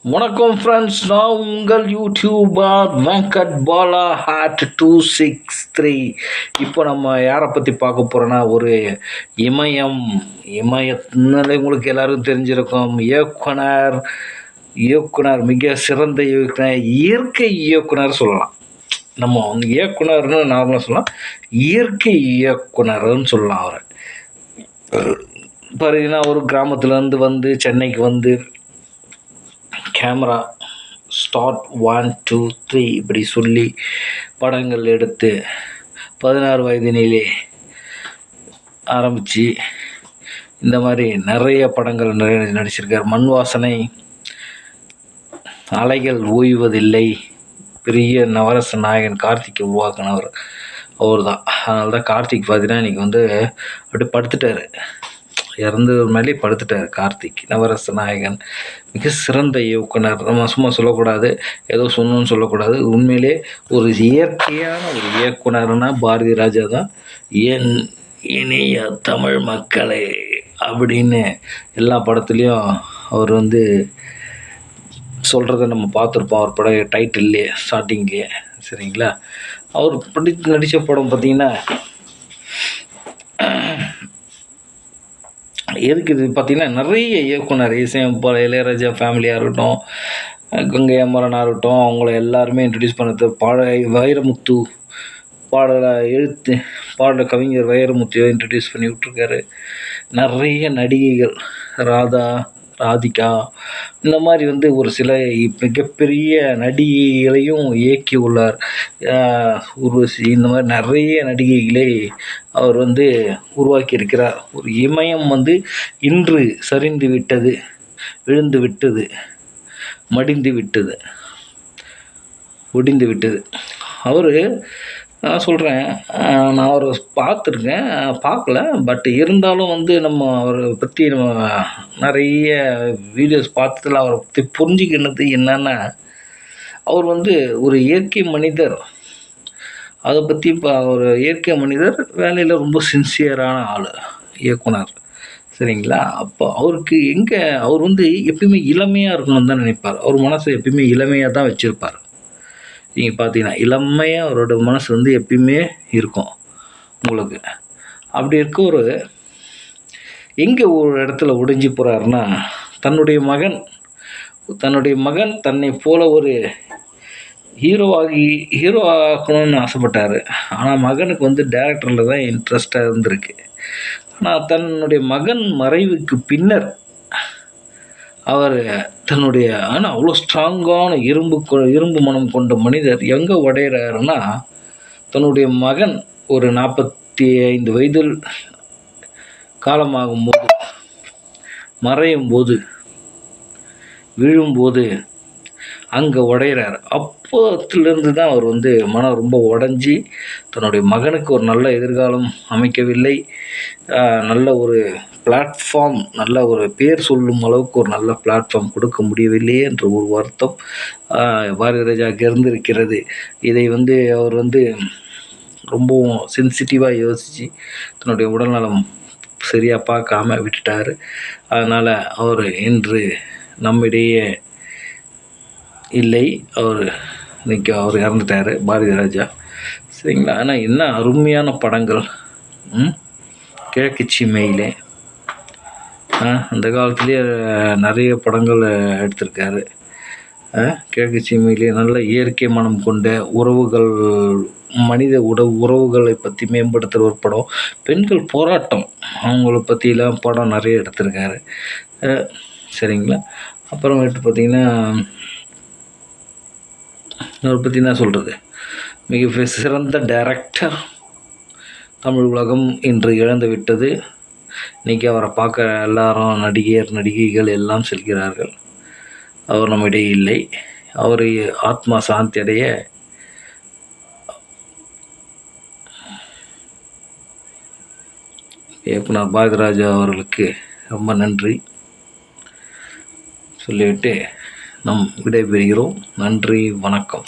வணக்கம் ஃப்ரெண்ட்ஸ், நான் உங்கள் யூடியூபர் வெங்கட் பாலா ஹாட் 263. இப்போ நம்ம யாரை பற்றி பார்க்க போகிறோன்னா, ஒரு இமயத்தினாலே உங்களுக்கு எல்லாருக்கும் தெரிஞ்சிருக்கும். இயக்குனர் மிக சிறந்த இயக்குனர், இயற்கை இயக்குனர் சொல்லலாம். நம்ம வந்து இயக்குனர்னு நார்மலாக சொல்லலாம், இயற்கை இயக்குனர்னு சொல்லலாம். அவரை பார்த்தீங்கன்னா, ஒரு கிராமத்துலேருந்து வந்து சென்னைக்கு வந்து கேமரா ஸ்டார்ட் 1 2 3 இப்படி சொல்லி படங்கள் எடுத்து 16 வயதினிலே ஆரம்பித்து இந்த மாதிரி நிறைய படங்கள் நடிச்சிருக்கார். மண் வாசனை, அலைகள் ஓய்வதில்லை, பெரிய நவரச நாயகன் கார்த்திகை உருவாக்கினவர் அவர் தான். அதனால தான் கார்த்திக் பார்த்தீங்கன்னா இன்றைக்கி வந்து அப்படியே படுத்துட்டார், இறந்து மேலே படுத்துட்டார். கார்த்திக் நவரச நாயகன், மிக சிறந்த இயக்குனர். நம்ம சும்மா சொல்லக்கூடாது, ஏதோ சொன்னோன்னு சொல்லக்கூடாது. உண்மையிலே ஒரு இயற்கையான ஒரு இயக்குனர்னா பாரதி ராஜா தான். என் இனிய தமிழ் மக்களே அப்படின்னு எல்லா படத்துலேயும் அவர் வந்து சொல்கிறத நம்ம பார்த்துருப்போம். அவர் படம் டைட்டில்லையே, ஸ்டார்டிங்லேயே. சரிங்களா? அவர் நடித்த படம் பார்த்திங்கன்னா எதுக்கு இது பார்த்திங்கன்னா, நிறைய இயக்குனர் இசையமைப்பாளர் இளையராஜா ஃபேமிலியாக இருக்கட்டும், கங்கை அமரனாக இருக்கட்டும், அவங்கள எல்லாருமே இன்ட்ரடியூஸ் பண்ணது. வைரமுத்து பாடல கவிஞர் வைரமுத்துவை இன்ட்ரடியூஸ் பண்ணி விட்ருக்காரு. நிறைய நடிகைகள், ராதிகா, இந்த மாதிரி வந்து ஒரு சில மிகப்பெரிய நடிகைகளையும் இயக்கி உள்ளார். ஊர்வசி, இந்த மாதிரி நிறைய நடிகைகளை அவர் வந்து உருவாக்கி இருக்கிறார். ஒரு இமயம் வந்து இன்று சரிந்து விட்டது, விழுந்து விட்டது, மடிந்து விட்டது, ஒடிந்து விட்டது. அவர், நான் சொல்கிறேன், நான் அவரை பார்க்கல. பட் இருந்தாலும் வந்து நம்ம அவரை பற்றி நம்ம நிறைய வீடியோஸ் பார்த்ததில் அவரை பற்றி புரிஞ்சுக்கினது என்னென்னா, அவர் வந்து ஒரு இயற்கை மனிதர். அதை பற்றி இப்போ ஒரு இயற்கை மனிதர், வேலையில் ரொம்ப சின்சியரான ஆள், இயக்குனர். சரிங்களா? அப்போ அவர் வந்து எப்பயுமே இளமையாக இருக்கணும்னு தான் நினைப்பார். அவர் மனசை எப்பயுமே இளமையாக தான் வச்சுருப்பார். நீங்கள் பார்த்தீங்கன்னா இளமையாக அவரோட மனசு வந்து எப்பயுமே இருக்கும் உங்களுக்கு. அப்படி இருக்க ஒரு எங்கே ஒரு இடத்துல ஒடிஞ்சு போகிறாருன்னா, தன்னுடைய மகன் தன்னை போல ஒரு ஹீரோ ஆகணும்னு ஆசைப்பட்டார். ஆனால் மகனுக்கு வந்து டைரக்டரில் தான் இன்ட்ரெஸ்டாக இருந்திருக்கு. ஆனால் தன்னுடைய மகன் மறைவுக்கு பின்னர் அவர் ஆனால் அவ்வளோ ஸ்ட்ராங்கான இரும்பு மனம் கொண்ட மனிதர் எங்கே உடையிறாருன்னா, தன்னுடைய மகன் ஒரு 45 வயதில் காலமாகும்போது, மறையும் போது, விழும்போது அங்கே உடையிறார். அப்போத்துலேருந்து தான் அவர் வந்து மனம் ரொம்ப உடஞ்சி, தன்னுடைய மகனுக்கு ஒரு நல்ல எதிர்காலம் அமைக்கவில்லை, நல்ல ஒரு பிளாட்ஃபார்ம், நல்ல ஒரு பேர் சொல்லும் அளவுக்கு ஒரு நல்ல பிளாட்ஃபார்ம் கொடுக்க முடியவில்லையே என்ற ஒரு வருத்தம் பாரதி ராஜாவுக்கு இருந்திருக்கிறது. இதை வந்து அவர் வந்து ரொம்பவும் சென்சிட்டிவாக யோசித்து தன்னுடைய உடல்நலம் சரியாக பார்க்காம விட்டுட்டார். அதனால் அவர் இன்று நம்மிடையே இல்லை. இன்றைக்கி அவர் இறந்துட்டார், பாரதி ராஜா. சரிங்களா? ஆனால் என்ன அருமையான படங்கள். கிழக்கு சீமையிலே அந்த காலத்துலேயே நிறைய படங்கள் எடுத்திருக்காரு. கிழக்கு சீமையிலே நல்ல இயற்கை மனம் கொண்ட உறவுகள், மனித உறவுகளை பற்றி மேம்படுத்துகிற ஒரு படம். பெண்கள் போராட்டம், அவங்கள பற்றிலாம் படம் நிறைய எடுத்திருக்காரு. சரிங்களா? அப்புறமேட்டு பார்த்திங்கன்னா, அவரை பற்றி என்ன சொல்கிறது, மிக சிறந்த டைரக்டர் தமிழ் உலகம் இன்று இழந்து விட்டது. இன்றைக்கி அவரை பார்க்க எல்லாரும் நடிகைகள் எல்லாம் செல்கிறார்கள். அவர் நம்மிடையே இல்லை. அவர் ஆத்மா சாந்தி அடைய இயக்குனர் பாரதி ராஜா அவர்களுக்கு ரொம்ப நன்றி சொல்லிவிட்டு நாம் விடைபெறுகிறோம். நன்றி, வணக்கம்.